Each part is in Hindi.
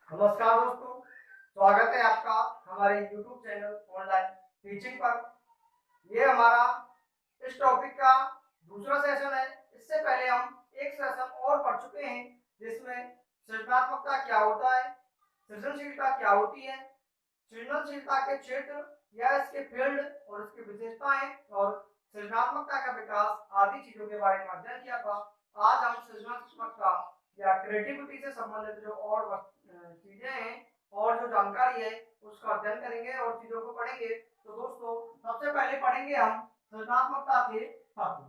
नमस्कार दोस्तों, स्वागत है आपका हमारे YouTube चैनल ऑनलाइन टीचिंग पर। ये हमारा इस टॉपिक का दूसरा सेशन है। इससे पहले हम एक सेशन और पढ़ चुके हैं जिसमें सृजनात्मकता क्या होता है, सृजनशीलता क्या होती है, सृजनशीलता के क्षेत्र या इसके फील्ड और इसकी विशेषताएं और सृजनात्मकता का विकास आदि चीजों के बारे में अध्ययन किया था। आज हम सृजनात्मकता या क्रिएटिविटी से संबंधित जो और चीजें हैं और जो जानकारी है उसका अध्ययन करेंगे और चीजों को पढ़ेंगे। तो दोस्तों, सबसे पहले पढ़ेंगे हम सृजनात्मकता के तत्व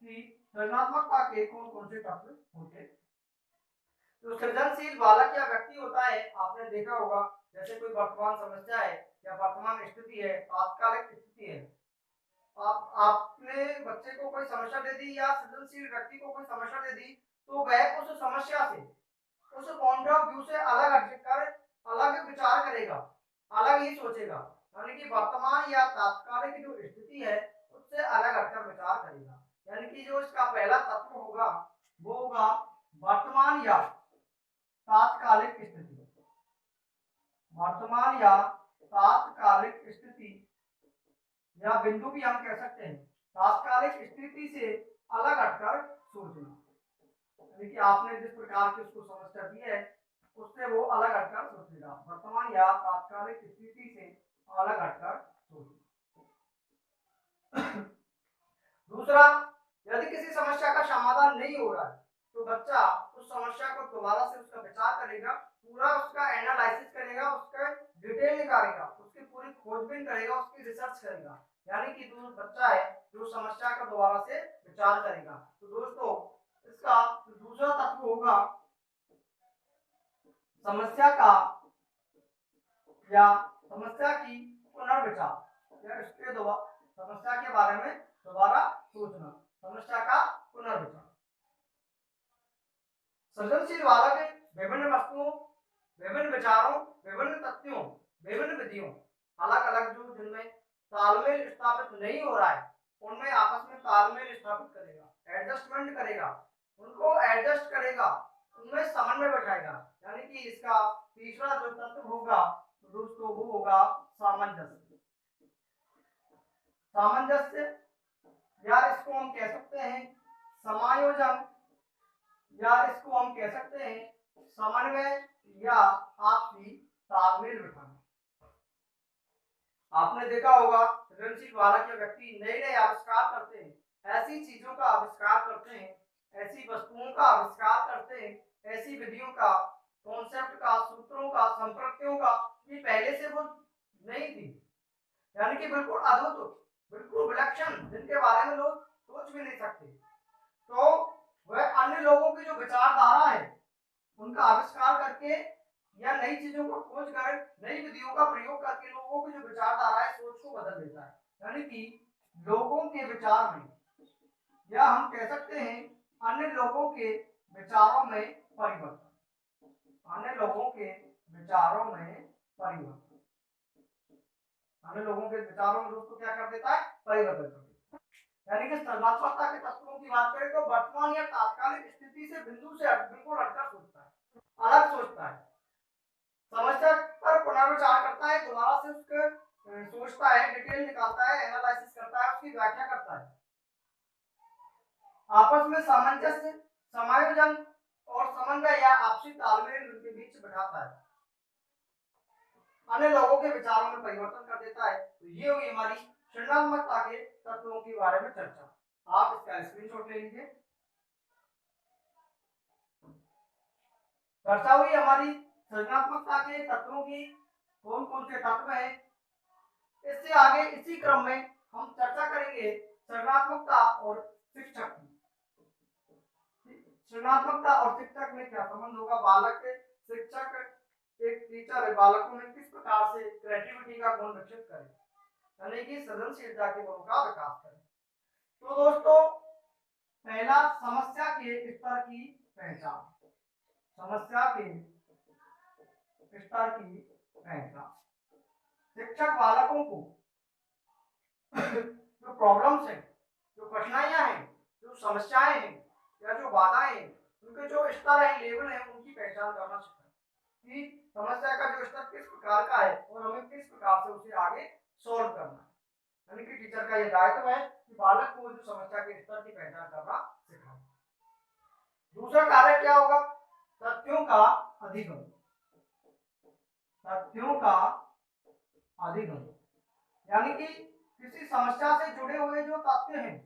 कि सृजनात्मकता के कौन कौन से तत्व होते हैं। तो सृजनशील बालक या व्यक्ति होता है, आपने देखा होगा, जैसे कोई वर्तमान समस्या है या वर्तमान स्थिति है, तात्कालिक स्थिति है, आपने बच्चे को कोई समस्या दे दी या सृजनशील व्यक्ति को कोई समस्या दे दी, तो वह उस समस्या से, उस पॉइंट ऑफ व्यू से अलग हटकर अलग विचार करेगा, अलग ही सोचेगा, यानी कि वर्तमान या तात्कालिक जो स्थिति है उससे अलग हटकर विचार करेगा। यानी कि जो इसका पहला तत्व होगा वो होगा वर्तमान या तात्कालिक स्थिति। वर्तमान या तात्कालिक स्थिति या बिंदु भी हम कह सकते हैं। तात्कालिक स्थिति से अलग हटकर सोचना, यानी कि आपने जिस प्रकार की उसको समस्या दी है उससे वो अलग हटकर सोचेगा। वर्तमान या तात्कालिक स्थिति से अलग हटकर सोचना। दूसरा, यदि किसी समस्या का समाधान नहीं हो रहा है तो बच्चा उस समस्या को दोबारा से उसका विचार करेगा, पूरा उसका एनालिसिस करेगा, उसका डिटेल निकालेगा, उसकी पूरी खोजबीन करेगा, उसकी रिसर्च करेगा। यानी कि जो बच्चा है जो समस्या का दोबारा से विचार करेगा। तो दोस्तों, इसका दूसरा तत्व होगा समस्या का या समस्या की पुनर्विचार या इसके दोबारा समस्या के बारे में दोबारा सोचना, समस्या का पुनर्विचार। सृजनशील बालक विभिन्न वस्तुओं, विभिन्न विचारों, विभिन्न तथ्यों, विभिन्न विधियों, अलग अलग जो जिनमें तालमेल स्थापित नहीं हो रहा है उनमें आपस में तालमेल स्थापित करेगा, एडजस्टमेंट करेगा, उनको एडजस्ट करेगा, उनमें समन्वय बैठाएगा। यानी कि इसका तीसरा जो तत्व होगा तो दोस्तों वो होगा सामंजस्य। सामंजस्य या इसको हम कह सकते हैं समायोजन या इसको हम कह सकते हैं समन्वय या आपसी तालमेल बिठाना। आपने देखा होगा सृजनशील बालक या व्यक्ति नए नए आविष्कार करते हैं, ऐसी चीजों का आविष्कार करते हैं, ऐसी वस्तुओं का आविष्कार करते हैं, ऐसी विधियों का, कॉन्सेप्ट का, सूत्रों का, संप्रत्यों का कि पहले से वो नहीं थी, यानी कि बिल्कुल अद्भुत, बिल्कुल विलक्षण, जिनके बारे में लोग सोच भी नहीं सकते। तो वह अन्य लोगों की जो विचारधारा है उनका आविष्कार करके या नई चीजों को खोज कर नई विधियों का प्रयोग करके लोगों की जो विचारधारा है, सोच को बदल देता है। यानी कि लोगों के विचार में या हम कह सकते हैं अन्य लोगों के विचारों में परिवर्तन, अन्य लोगों के विचारों में परिवर्तन, अन्य लोगों के विचारों में दोस्तों क्या कर देता है, परिवर्तन कर देता है। यानी कि सृजनात्मकता के तत्वों की बात करें तो वर्तमान या तात्कालिक स्थिति से बिंदु से बिल्कुल हटकर सोचता है, अलग सोचता है, समस्या पर पुनर्विचार करता है, दोबारा से उसके सोचता है, डिटेल निकालता है, एनालिसिस करता है, उसकी व्याख्या करता है, आपस में सामंजस्य, समायोजन और समन्वय या आपसी तालमेल उनके बीच बैठाता है, अन्य लोगों के विचारों में परिवर्तन कर देता है। तो ये हुई हमारी सृजनात्मकता के तत्वों के बारे में चर्चा। आप इसका स्क्रीनशॉट ले लीजिए। चर्चा हुई हमारी सृजनात्मकता के तत्वों की, कौन कौन से तत्व हैं। इससे आगे इसी क्रम में हम चर्चा करेंगे सृजनात्मकता और शिक्षक की। सृजनात्मकता और शिक्षक में क्या संबंध होगा, बालक शिक्षक एक टीचर है, बालकों में किस प्रकार से क्रिएटिविटी का गुण विकसित करें, यानी कि सृजनशीलता के गुणों का विकास करें। तो दोस्तों, पहला समस्या के स्तर की पहचान, समस्या के स्तर की पहचान। शिक्षक बालकों को जो प्रॉब्लम्स हैं, जो कठिनाइयां हैं, जो समस्याएं हैं या जो बाधाएं हैं, उनके जो स्तर है, लेवल है, उनकी पहचान करना सिखाएं। कि समस्या का जो स्तर किस प्रकार का है और हमें किस प्रकार से उसे आगे सॉल्व करना है। यानी कि टीचर का यह दायित्व है कि बालक को जो समस्या के स्तर की पहचान करना सिखाए। दूसरा कार्य क्या होगा? तथ्यों का अधिगम। तथ्यों का अधिगम यानी कि किसी समस्या से जुड़े हुए जो तथ्य हैं,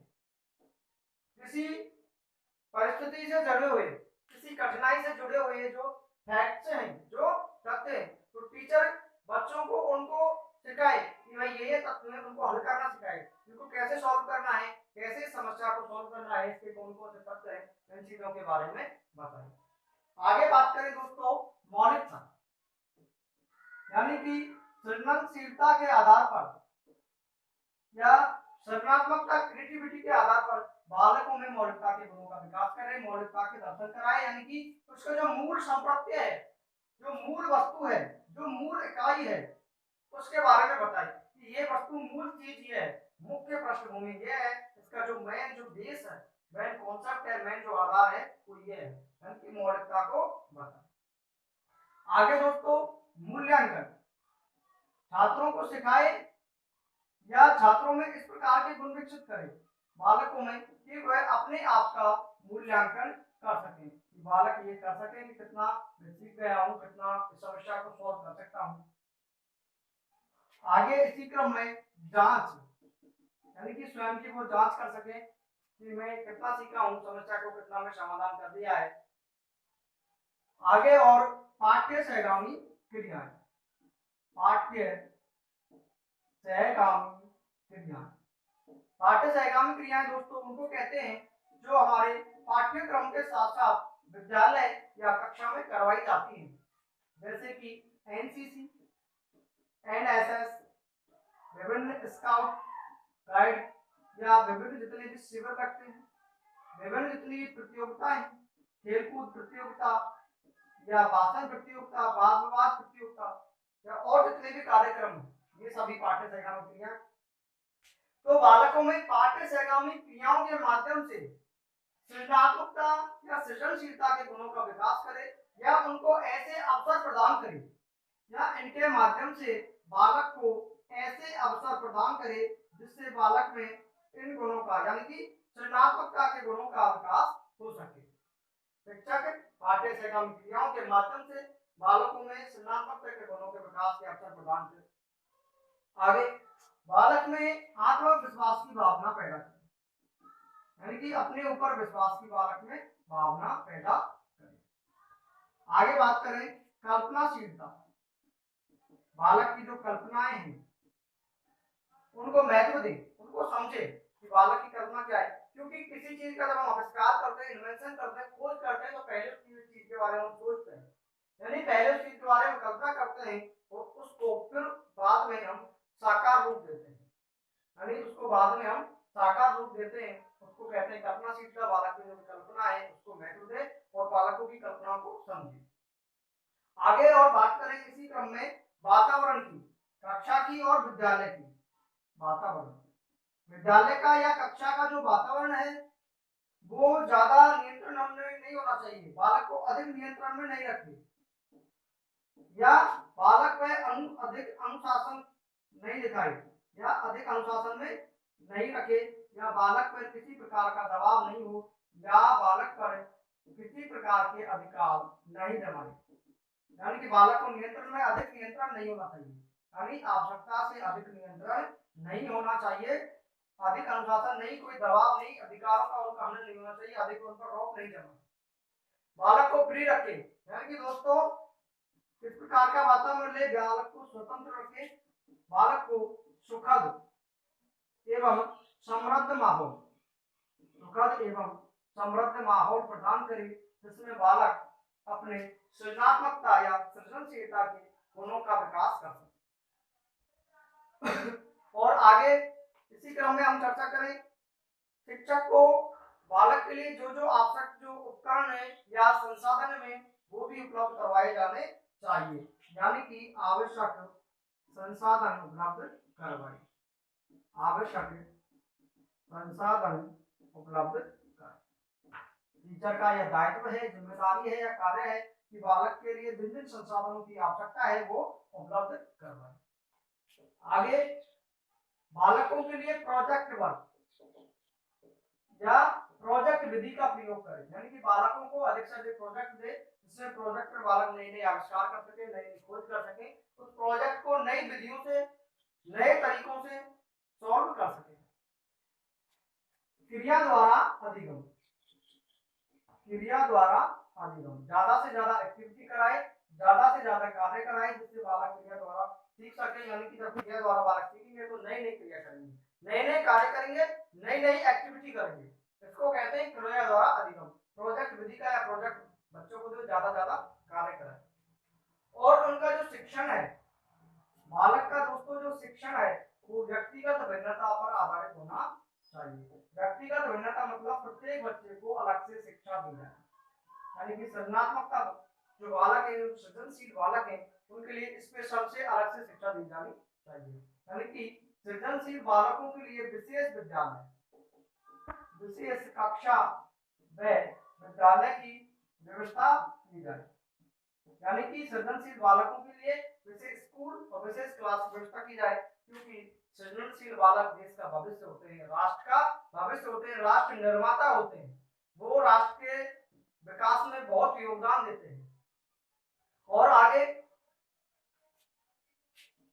किसी परिस्थिति से जुड़े हुए, किसी कठिनाई से जुड़े हुए जो फैक्ट्स हैं, जो तथ्य हैं, तो टीचर बच्चों को उनको सिखाए कि भाई ये तथ्य है, उनको हल करना सिखाए, उनको कैसे सॉल्व करना है, कैसे समस्या को सॉल्व करना है, इसके कौन कौन से तथ्य हैं, इन चीजों के बारे में बताएं। आगे बात करें दोस्तों मौलिकता, यानी कि सृजनशीलता के आधार पर या सृजनात्मकता क्रिएटिविटी के आधार पर बालकों में मौलिकता के गुणों का विकास करें, मौलिकता के दर्शन कराएं, यानी कि उसका जो मूल संप्रत्य है, जो मूल वस्तु है, जो मूल इकाई है, उसके बारे में बताएं कि ये वस्तु मूल चीज ये है, मुख्य पृष्ठभूमि ये है, इसका जो मेन जो बेस है, मेन कॉन्सेप्ट है, मेन जो आधार है वो ये है, यानी कि मौलिकता को बताएं। आगे दोस्तों मूल्यांकन, छात्रों को सिखाए या छात्रों में इस प्रकार के गुण विकसित करें बालकों में कि वह अपने आप का मूल्यांकन कर सकें, कि बालक ये कर सके कि कितना मैं सीख गया हूं, कितना इस समस्या को सॉल्व कर सकता हूं। आगे इसी क्रम में जांच, यानी कि स्वयं की वो जांच कर सके कि मैं कितना सीखा हूं, समस्या को कितना मैं समाधान कर दिया है। आगे और पाठ्य सहगामी क्रियाएं, पाठ्य सहगामी क्रियाएं, पाठ्य सहगामी क्रियाएं दोस्तों उनको कहते हैं जो हमारे पाठ्यक्रम के साथ साथ विद्यालय या कक्षा में करवाई जाती हैं, जैसे कि एनसीसी, एनएसएस, विभिन्न स्काउट गाइड या विभिन्न जितने भी शिविर लगते हैं, विभिन्न जितनी प्रतियोगिताएं, खेलकूद प्रतियोगिता या भाषण प्रतियोगिता, वाद विवाद प्रतियोगिता या और जितने भी कार्यक्रम हैं, ये सभी पाठ्य सहगामी क्रियाएं। तो बालकों में पाठ्य सहगामी क्रियाओं के माध्यम से सृजनात्मकता या सृजनशीलता के गुणों का विकास करे या उनको ऐसे अवसर प्रदान करे या इनके माध्यम से बालक को ऐसे अवसर प्रदान करे जिससे बालक में इन गुणों का यानी कि सृजनात्मकता के गुणों का विकास हो सके। शिक्षक पाठ्य सहगामी क्रियाओं के माध्यम से बालकों में सृजनात्मकता के गुणों के विकास के अवसर प्रदान करे। आगे बालक में आत्मविश्वास की भावना पैदा करे, यानी कि अपने ऊपर विश्वास की बालक में भावना पैदा करें। आगे बात करें कल्पनाशीलता, बालक की जो कल्पनाएं हैं उनको महत्व दें, उनको समझे कि बालक की कल्पना क्या है, क्योंकि किसी चीज का जब हम आविष्कार करते हैं, इन्वेंशन करते हैं, खोज करते हैं, तो पहले उस चीज के बारे में हम सोचते हैं, यानी पहले उस चीज के बारे में कल्पना करते हैं और उसको फिर बाद में हम साकार रूप देते हैं, यानी उसको बाद में हम साकार रूप देते हैं, उसको कहते हैं कल्पनाशीलता। बालक की जो कल्पना है उसको महत्व दे और बालकों की कल्पना को समझे। आगे और बात करें इसी क्रम में वातावरण की, कक्षा की और विद्यालय की। वातावरण, विद्यालय का या कक्षा का जो वातावरण है वो ज्यादा नियंत्रण में नहीं होना चाहिए, बालक को अधिक नियंत्रण में नहीं रखे या बालक में अधिक अनुशासन नहीं दिखाए या अधिक अनुशासन में नहीं रखे या बालक पर किसी प्रकार का दबाव नहीं हो या बालक पर किसी प्रकार के अधिकार नहीं जमाए, यानी कि बालक को नियंत्रण में अधिक नियंत्रण नहीं होना चाहिए, यानी आवश्यकता से अधिक नियंत्रण नहीं होना चाहिए, अधिक अनुशासन नहीं, कोई दबाव नहीं, अधिकारों का उनका हनन नहीं होना चाहिए, अधिक उन पर रोक नहीं जमा। बालक को फ्री रखे, यानी कि दोस्तों इस प्रकार का वातावरण ले, बालक को स्वतंत्र रखे, बालक को सुखद एवं समृद्ध माहौल, सुखद एवं समृद्ध माहौल प्रदान करे जिसमें बालक अपने सृजनात्मकता या सृजनशीलता के गुणों का विकास कर सके। और आगे इसी क्रम में हम चर्चा करें शिक्षक को बालक के लिए जो जो आवश्यक जो उपकरण है या संसाधन में वो भी उपलब्ध करवाए जाने चाहिए, यानी कि आवश्यक संसाधन उपलब्ध करवाए, आवश्यक संसाधन उपलब्ध कर। टीचर का यह दायित्व है, जिम्मेदारी है या कार्य है कि बालक के लिए जिन जिन संसाधनों की आवश्यकता है वो उपलब्ध करवाएं। आगे बालकों के लिए प्रोजेक्ट वर्क या प्रोजेक्ट विधि का प्रयोग करें, यानी कि बालकों को अधिक से अधिक प्रोजेक्ट दे जिसमें प्रोजेक्ट पर बालक नई नई आविष्कार कर सके, नई नई खोज कर सके, उस प्रोजेक्ट को नई विधियों से नए तरीकों से सॉल्व कर सके। क्रिया द्वारा अधिगम, क्रिया द्वारा अधिगम, ज्यादा से ज्यादा एक्टिविटी कराए, ज्यादा से ज्यादा कार्य कराए जिससे बालक क्रिया द्वारा सीख सके, यानी कि जब क्रिया द्वारा बालक सीखेंगे तो नई नई क्रिया करेंगे, नए नए कार्य करेंगे, नई नई एक्टिविटी करेंगे, इसको कहते हैं क्रिया द्वारा अधिगम। प्रोजेक्ट विधि का या प्रोजेक्ट बच्चों को जो ज्यादा ज्यादा कार्य कराए। और उनका जो शिक्षण है, बालक का दोस्तों जो शिक्षण है वो व्यक्तिगत भिन्नता पर आधारित होना चाहिए। व्यक्तिगत भिन्नता मतलब प्रत्येक बच्चे को अलग से शिक्षा दी जाए, यानी कि सृजनात्मकता, जो बालक है, जो सृजनशील बालक है, उनके लिए स्पेशल से अलग से शिक्षा दी जानी चाहिए, यानी कि सृजनशील बालकों के लिए विशेष विद्यालय, विशेष कक्षा व विद्यालय की व्यवस्था की जाए, यानी कि सृजनशील बालकों के लिए विशेष स्कूल और विशेष क्लास की व्यवस्था की जाए, क्योंकि सृजनशील बालक देश का भविष्य होते हैं, राष्ट्र का भविष्य होते हैं, राष्ट्र निर्माता होते हैं, वो राष्ट्र के विकास में बहुत योगदान देते हैं। और आगे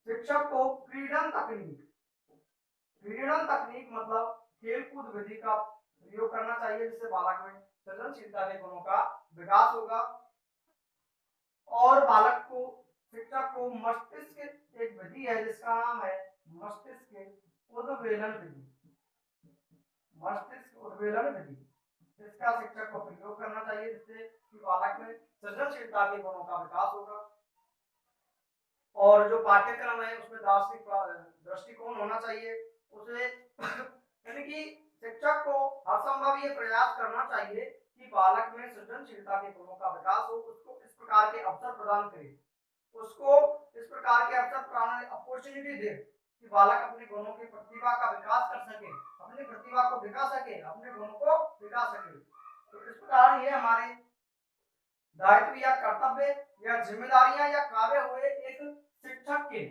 शिक्षक को क्रीडन तकनीक, क्रीडन तकनीक मतलब खेलकूद विधि का प्रयोग करना चाहिए जिससे बालक में सृजनशीलता के गुणों का विकास होगा। और बालक को, शिक्षक को मस्तिष्क एक विधि है जिसका नाम है मस्तिष्क उद्वेलन विधि, मस्तिष्क उद्वेलन विधि, इसका शिक्षक को प्रयोग करना चाहिए जिससे कि बालक में सृजनशीलता के गुणों का विकास होगा। और जो पाठ्यक्रम है उसमें दार्शनिक दृष्टिकोण होना चाहिए उसे यानी कि शिक्षक को हर संभव ये प्रयास करना चाहिए कि बालक में सृजनशीलता के गुणों का विकास हो, उसको इस प्रकार के अवसर प्रदान करे, उसको इस प्रकार के अवसर प्रदान, अपॉर्चुनिटी दे कि बालक अपने गुणों की प्रतिभा का विकास कर सके, अपनी प्रतिभा को दिखा सके, अपने गुणों को दिखा सके। तो इस प्रकार ये हमारे दायित्व या कर्तव्य या जिम्मेदारियां या कार्य हुए एक शिक्षक के,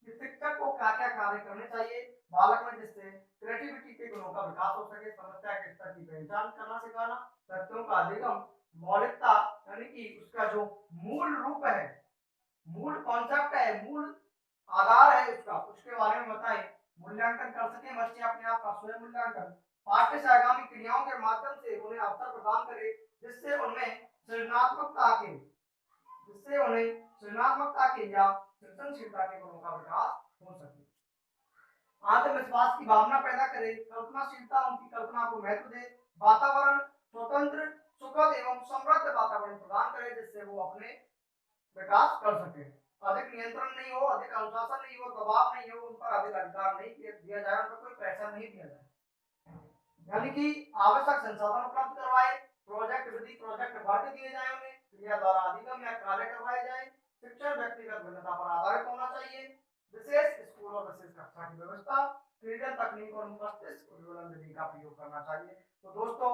शिक्षक को क्या क्या कार्य करने चाहिए बालक में जिससे क्रिएटिविटी के गुणों का विकास हो सके, समस्या के स्तर की पहचान करना सिखाना, तथ्यों का अधिगम, मौलिकता यानी कि उसका जो मूल रूप है, मूल कॉन्सेप्ट है, मूल आधार है उसका, उसके बारे में बताएं, मूल्यांकन कर सके बच्चे अपने आप का स्वयं मूल्यांकन, पाठ्य से आगामी क्रियाओं के माध्यम से उन्हें अवसर प्रदान करे जिससे उनमें सृजनात्मकता के, जिससे उन्हें सृजनात्मकता के या सृजनशीलता के गुणों का विकास हो सके। आत्मविश्वास की भावना पैदा करे, कल्पनाशीलता उनकी कल्पना को महत्व दे, वातावरण स्वतंत्र, सुखद एवं समृद्ध वातावरण प्रदान करे जिससे वो अपने विकास कर सके। अधिक नियंत्रण नहीं हो, अधिक अनुशासन नहीं हो, दबाव नहीं हो, उन पर अधिक अधिकार नहीं दिया जाए, उन पर कोई प्रेशर नहीं दिया जाए, यानी कि आवश्यक संसाधन उपलब्ध करवाए, प्रोजेक्ट विधि, प्रोजेक्ट वर्क दिए जाए, उन्हें क्रिया द्वारा अधिगम या कार्य करवाए जाए, शिक्षण व्यक्तिगत भिन्नता पर आधारित होना चाहिए, विशेष स्कूल और विशेष कक्षा की व्यवस्था, क्रिएटिव तकनीक और मस्तिष्क उद्वेलन विधि का प्रयोग करना चाहिए। तो दोस्तों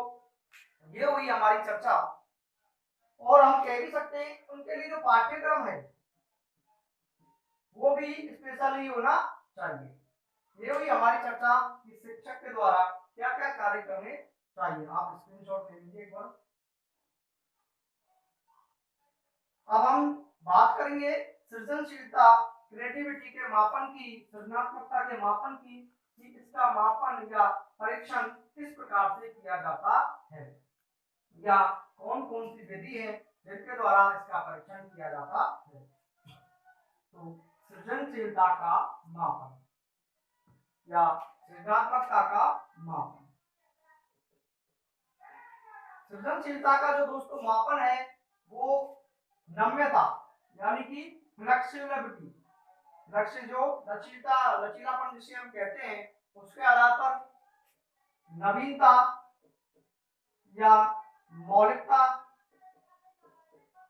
ये हुई हमारी चर्चा, और हम कह भी सकते हैं उनके लिए जो पाठ्यक्रम है वो भी स्पेशल ही होना चाहिए। ये हुई हमारी चर्चा कि शिक्षक के द्वारा क्या क्या कार्य करने चाहिए। आप स्क्रीनशॉट ले लीजिए एक बार। अब हम बात करेंगे सृजनशीलता, क्रिएटिविटी के मापन की, सृजनात्मकता के मापन की, कि इसका मापन या परीक्षण किस प्रकार से किया जाता है या कौन कौन सी विधि है जिनके द्वारा इसका परीक्षण किया जाता है। तो सृजनशीलता का मापन या सृजनात्मकता का मापन, सृजनशीलता का जो दोस्तों मापन है वो नम्यता यानी कि फ्लेक्सिबिलिटी, जो लचीलापन जिसे हम कहते हैं, उसके आधार पर नवीनता या मौलिकता,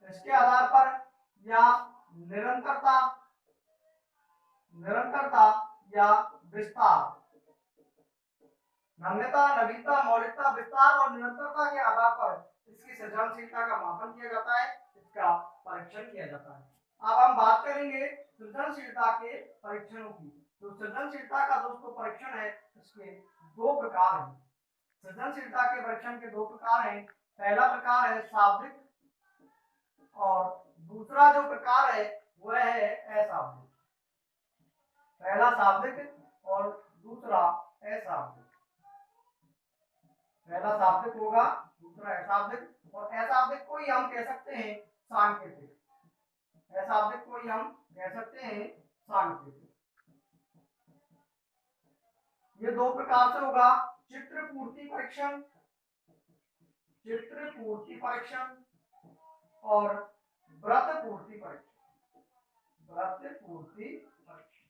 इसके आधार पर या निरंतरता या विस्तार, नम्यता, नवीनता, मौलिकता, विस्तार और निरंतरता के आधार पर इसकी सृजनशीलता का मापन किया जाता है, इसका परीक्षण किया जाता है। अब हम बात करेंगे सृजनशीलता के परीक्षणों की। तो सृजनशीलता का दोस्तों परीक्षण है, इसके दो प्रकार हैं। सृजनशीलता के परीक्षण के दो प्रकार हैं। पहला प्रकार है शाब्दिक और दूसरा जो प्रकार है वह है अशाब्दिक। पहला शाब्दिक और दूसरा अशाब्दिक। पहला शाब्दिक होगा, दूसरा अशाब्दिक। और अशाब्दिक को ही हम कह सकते हैं सांकेतिक। अशाब्दिक को ही हम कह सकते हैं सांकेतिक। ये दो प्रकार से होगा, चित्र पूर्ति परीक्षण, चित्र पूर्ति परीक्षण और व्रत पूर्ति परीक्षण, व्रत पूर्ति परीक्षण।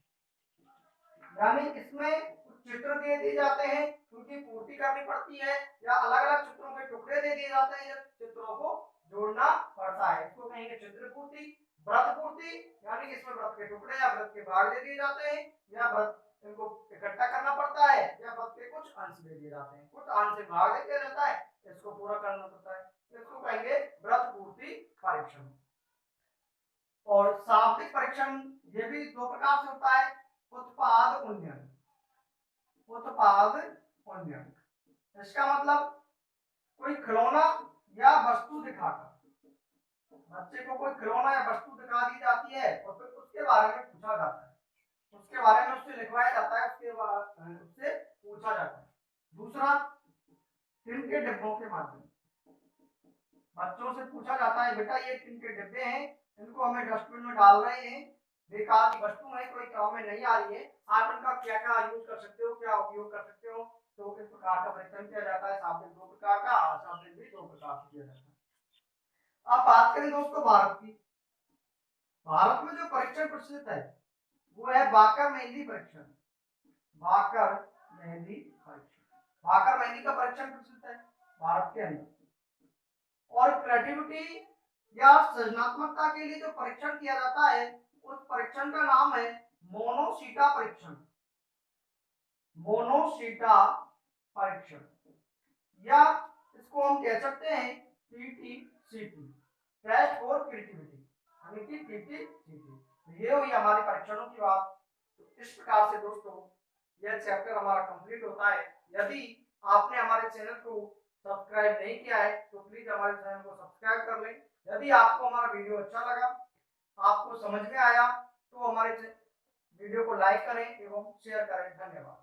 यानी इसमें कुछ चित्र दे दिए जाते हैं, उनकी पूर्ति करनी पड़ती है, या अलग अलग चित्रों के टुकड़े दे दिए जाते हैं, जब चित्रों को जोड़ना पड़ता है। इसको कहेंगे चित्र पूर्ति। व्रत पूर्ति यानी इसमें व्रत के टुकड़े या व्रत के भाग दे दिए जाते हैं, या व्रत इनको इकट्ठा करना पड़ता है, या व्रत के कुछ अंश दे दिए जाते हैं, कुछ अंश से भाग दे दिया जाता है, इसको पूरा करना पड़ता है। इसको कहेंगे व्रत पूर्ति परीक्षण। और शाब्दिक परीक्षण ये भी दो प्रकार से होता है, उत्पाद उन्नयन। उत्पाद उन्नयन इसका मतलब कोई खिलौना या वस्तु दिखाकर बच्चे को कोई खिलौना या वस्तु दिखा दी जाती है और फिर उसके बारे में पूछा जाता है, उसके बारे में उससे लिखवाया जाता है, उससे पूछा जाता है। दूसरा, टिन के डिब्बों के माध्यम बच्चों से पूछा जाता है, बेटा ये टिन के डिब्बे हैं, इनको हमें डस्टबिन में डाल रहे हैं, बेकार की वस्तु है, कोई काम में नहीं आ रही है, आप इनका क्या क्या यूज कर सकते हो, क्या उपयोग कर सकते हो। तो इस प्रकार का परीक्षण किया जाता है। शाब्दिक दो प्रकार का, अशाब्दिक भी दो प्रकार से किया जाता है। अब बात करें दोस्तों भारत की। भारत में जो परीक्षण प्रचलित है वो है बाकर मेहंदी परीक्षण। बाकर मेहंदी परीक्षण, बाकर मेहंदी का परीक्षण प्रचलित है भारत के अंदर। और क्रिएटिविटी या सृजनात्मकता के लिए जो परीक्षण किया जाता है उस परीक्षण का नाम है मोनोसीटा परीक्षण। मोनोसीटा परीक्षण, या इसको हम कह सकते हैं टीटीसीटी, टेस्ट फॉर क्रिएटिविटी, यानी कि टीटीसीटी। ये हुई हमारी परीक्षणों की बात। तो इस प्रकार से दोस्तों यह चैप्टर हमारा कंप्लीट होता है। यदि आपने हमारे चैनल को सब्सक्राइब नहीं किया है तो प्लीज हमारे चैनल को सब्सक्राइब कर लें। यदि आपको हमारा वीडियो अच्छा लगा, आपको समझ में आया, तो हमारे वीडियो को लाइक करें एवं शेयर करें। धन्यवाद।